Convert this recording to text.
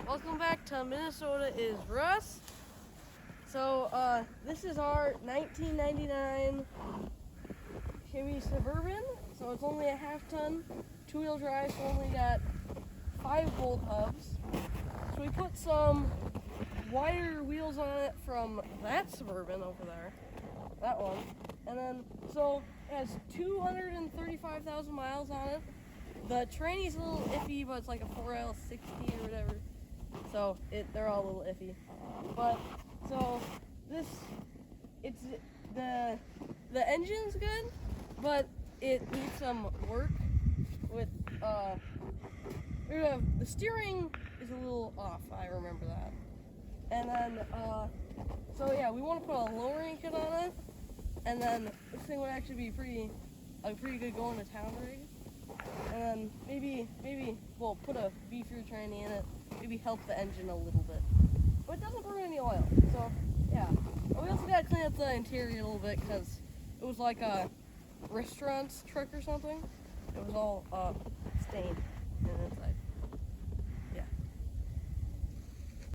Welcome back to Minnesota is Russ. So this is our 1999 Chevy Suburban. So it's only a half-ton, two-wheel drive. So only got 5-bolt hubs. So we put some wider wheels on it from that Suburban over there, that one. And then so it has 235,000 miles on it. The tranny's a little iffy, but it's like a 4L60 or whatever. So they're all a little iffy. But so the engine's good, but it needs some work with the steering is a little off. I remember that. And then so yeah, we want to put a lowering kit on it, and then this thing would actually be pretty good going to town rig. And then maybe we'll put a beefier tranny in it, maybe help the engine a little bit. But it doesn't burn any oil, so yeah. But we also gotta clean up the interior a little bit because it was like a restaurant's truck or something. It was all stained on the inside.